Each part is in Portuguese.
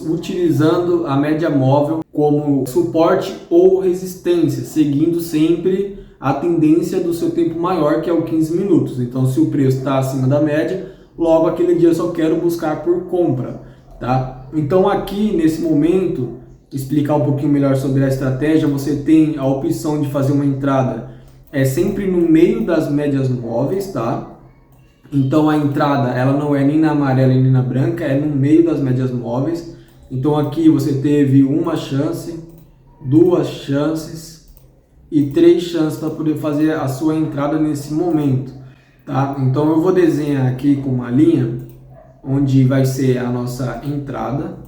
utilizando a média móvel como suporte ou resistência, seguindo sempre a tendência do seu tempo maior, que é o 15 minutos. Então, se o preço está acima da média, logo aquele dia eu só quero buscar por compra, tá? Então, aqui nesse momento, explicar um pouquinho melhor sobre a estratégia, você tem a opção de fazer uma entrada sempre no meio das médias móveis, tá? Então a entrada ela não é nem na amarela nem na branca, é no meio das médias móveis. Então aqui você teve uma chance, duas chances e três chances para poder fazer a sua entrada nesse momento, tá? Então eu vou desenhar aqui com uma linha onde vai ser a nossa entrada.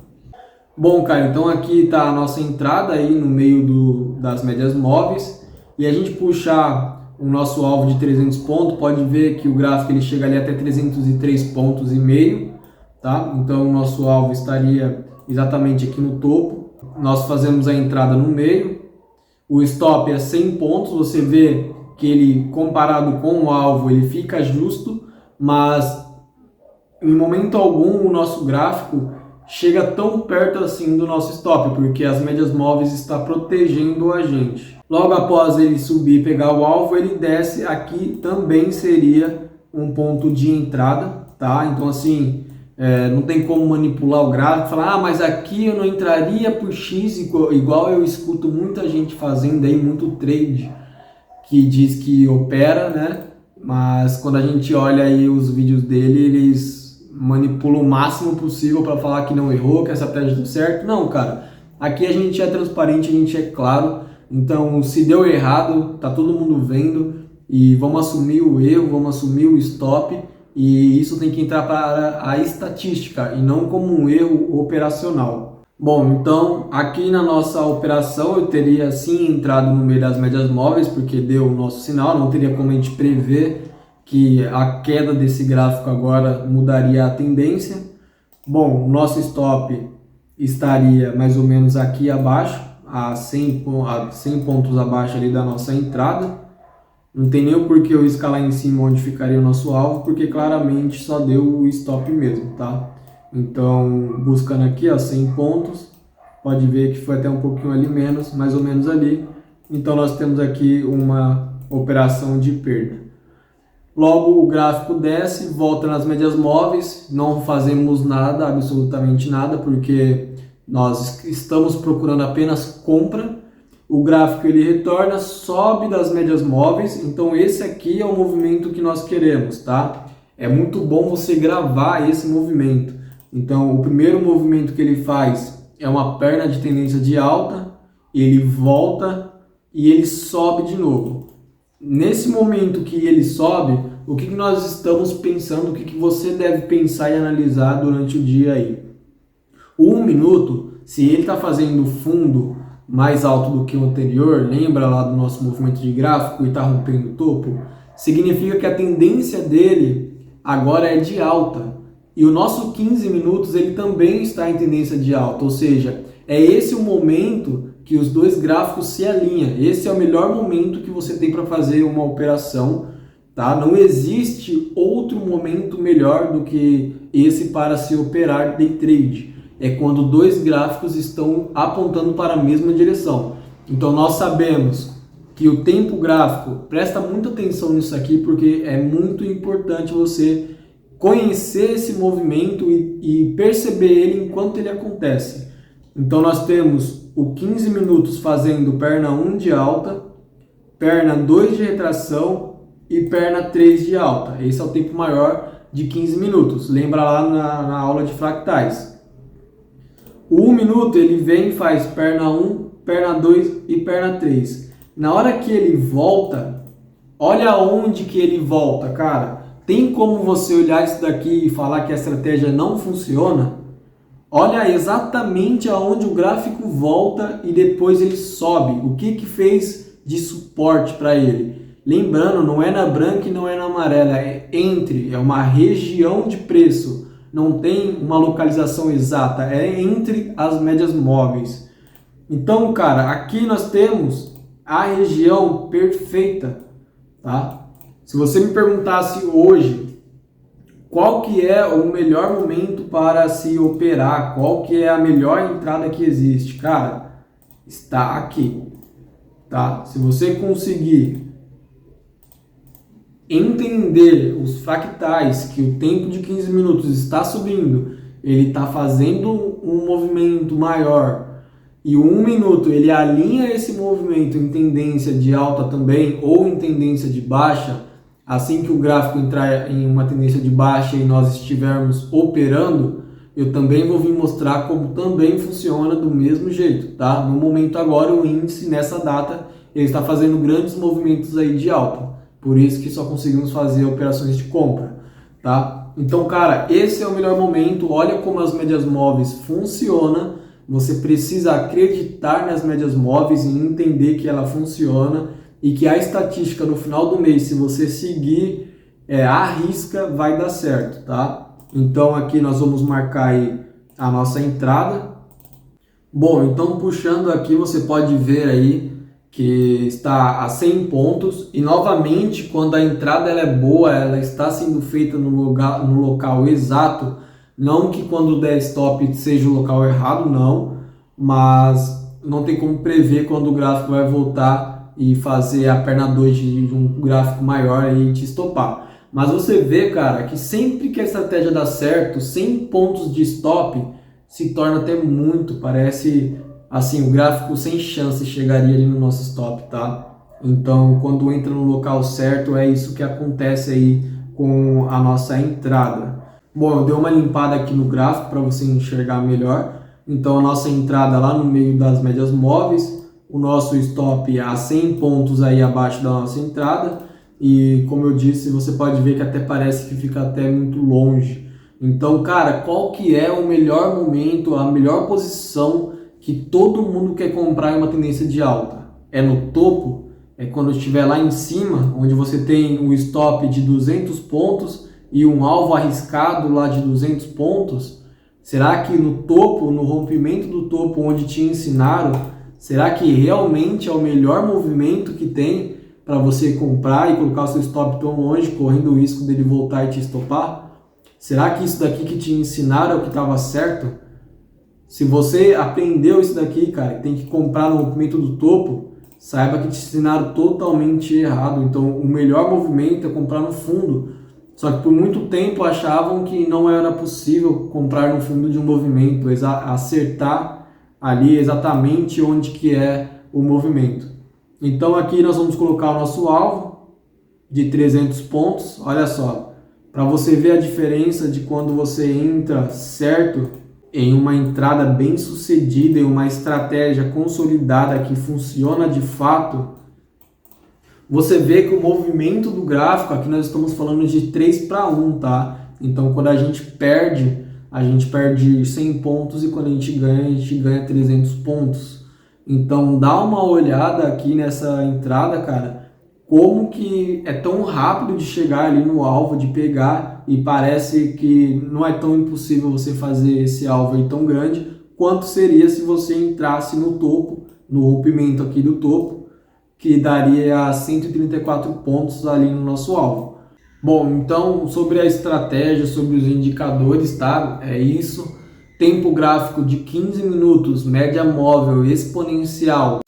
Bom, cara, então aqui está a nossa entrada aí no meio das médias móveis, e a gente puxar o nosso alvo de 300 pontos, pode ver que o gráfico ele chega ali até 303 pontos e meio, tá? Então o nosso alvo estaria exatamente aqui no topo. Nós fazemos a entrada no meio, o stop é 100 pontos, você vê que ele, comparado com o alvo, ele fica justo, mas em momento algum o nosso gráfico chega tão perto assim do nosso stop, porque as médias móveis estão protegendo a gente. Logo após ele subir e pegar o alvo, ele desce, aqui também seria um ponto de entrada, tá? Então assim, não tem como manipular o gráfico, falar, mas aqui eu não entraria por X, igual eu escuto muita gente fazendo aí, muito trade, que diz que opera, né? Mas quando a gente olha aí os vídeos dele, eles manipula o máximo possível para falar que não errou, que essa estratégia deu certo. Não, cara, aqui a gente é transparente, a gente é claro. Então, se deu errado, tá todo mundo vendo, e vamos assumir o erro, vamos assumir o stop, e isso tem que entrar para a estatística e não como um erro operacional. Bom, então aqui na nossa operação eu teria sim entrado no meio das médias móveis, porque deu o nosso sinal, não teria como a gente prever que a queda desse gráfico agora mudaria a tendência. Bom, o nosso stop estaria mais ou menos aqui abaixo, a 100 pontos abaixo ali da nossa entrada. Não tem nem o porquê eu escalar em cima onde ficaria o nosso alvo, porque claramente só deu o stop mesmo, tá? Então, buscando aqui, ó, 100 pontos, pode ver que foi até um pouquinho ali menos, mais ou menos ali. Então, nós temos aqui uma operação de perda. Logo o gráfico desce, volta nas médias móveis, não fazemos nada, absolutamente nada, porque nós estamos procurando apenas compra. O gráfico ele retorna, sobe das médias móveis, então esse aqui é o movimento que nós queremos, tá? É muito bom você gravar esse movimento. Então o primeiro movimento que ele faz é uma perna de tendência de alta, ele volta e ele sobe de novo. Nesse momento que ele sobe, o que nós estamos pensando, o que você deve pensar e analisar durante o dia aí? O 1 minuto, se ele está fazendo fundo mais alto do que o anterior, lembra lá do nosso movimento de gráfico e está rompendo o topo, significa que a tendência dele agora é de alta. E o nosso 15 minutos ele também está em tendência de alta, ou seja, é esse o momento que os dois gráficos se alinham. Esse é o melhor momento que você tem para fazer uma operação, tá? Não existe outro momento melhor do que esse para se operar day trade. É quando dois gráficos estão apontando para a mesma direção. Então nós sabemos que o tempo gráfico, presta muita atenção nisso aqui, porque é muito importante você conhecer esse movimento e perceber ele enquanto ele acontece. Então nós temos o 15 minutos fazendo perna 1 de alta, perna 2 de retração e perna 3 de alta. Esse é o tempo maior de 15 minutos. Lembra lá na aula de fractais. O 1 minuto ele vem e faz perna 1, perna 2 e perna 3. Na hora que ele volta, olha onde que ele volta, cara. Tem como você olhar isso daqui e falar que a estratégia não funciona? Olha exatamente aonde o gráfico volta e depois ele sobe. O que fez de suporte para ele? Lembrando, não é na branca e não é na amarela, é entre, é uma região de preço. Não tem uma localização exata, é entre as médias móveis. Então, cara, aqui nós temos a região perfeita, tá? Se você me perguntasse hoje qual que é o melhor momento para se operar, qual que é a melhor entrada que existe? Cara, está aqui, tá? Se você conseguir entender os fractais, que o tempo de 15 minutos está subindo, ele está fazendo um movimento maior, e o 1 minuto ele alinha esse movimento em tendência de alta também, ou em tendência de baixa, assim que o gráfico entrar em uma tendência de baixa e nós estivermos operando, eu também vou vir mostrar como também funciona do mesmo jeito, tá? No momento agora, o índice, nessa data, ele está fazendo grandes movimentos aí de alta. Por isso que só conseguimos fazer operações de compra, tá? Então, cara, esse é o melhor momento. Olha como as médias móveis funcionam. Você precisa acreditar nas médias móveis e entender que ela funciona e que a estatística no final do mês, se você seguir à risca, vai dar certo, tá? Então, aqui nós vamos marcar aí a nossa entrada. Bom, então puxando aqui, você pode ver aí que está a 100 pontos e novamente quando a entrada ela é boa, ela está sendo feita no local exato, não que quando der stop seja o local errado, não, mas não tem como prever quando o gráfico vai voltar e fazer a perna 2 de um gráfico maior e te estopar. Mas você vê, cara, que sempre que a estratégia dá certo, 100 pontos de stop se torna até muito, parece assim, o gráfico sem chance chegaria ali no nosso stop, tá? Então, quando entra no local certo, é isso que acontece aí com a nossa entrada. Bom, eu dei uma limpada aqui no gráfico para você enxergar melhor. Então, a nossa entrada lá no meio das médias móveis, o nosso stop a 100 pontos aí abaixo da nossa entrada. E, como eu disse, você pode ver que até parece que fica até muito longe. Então, cara, qual que é o melhor momento, a melhor posição que todo mundo quer comprar em uma tendência de alta? É no topo? É quando estiver lá em cima, onde você tem um stop de 200 pontos e um alvo arriscado lá de 200 pontos? Será que no topo, no rompimento do topo onde te ensinaram, será que realmente é o melhor movimento que tem para você comprar e colocar o seu stop tão longe, correndo o risco dele voltar e te estopar? Será que isso daqui que te ensinaram é o que estava certo? Se você aprendeu isso daqui, cara, tem que comprar no rompimento do topo, saiba que te ensinaram totalmente errado. Então, o melhor movimento é comprar no fundo. Só que por muito tempo achavam que não era possível comprar no fundo de um movimento, acertar ali exatamente onde que é o movimento. Então, aqui nós vamos colocar o nosso alvo de 300 pontos. Olha só. Para você ver a diferença de quando você entra certo em uma entrada bem sucedida, em uma estratégia consolidada que funciona de fato, você vê que o movimento do gráfico, aqui nós estamos falando de 3 para 1, tá? Então quando a gente perde 100 pontos e quando a gente ganha 300 pontos. Então dá uma olhada aqui nessa entrada, cara, como que é tão rápido de chegar ali no alvo, de pegar, e parece que não é tão impossível você fazer esse alvo aí tão grande, quanto seria se você entrasse no topo, no rompimento aqui do topo, que daria 134 pontos ali no nosso alvo. Bom, então sobre a estratégia, sobre os indicadores, tá? É isso. Tempo gráfico de 15 minutos, média móvel exponencial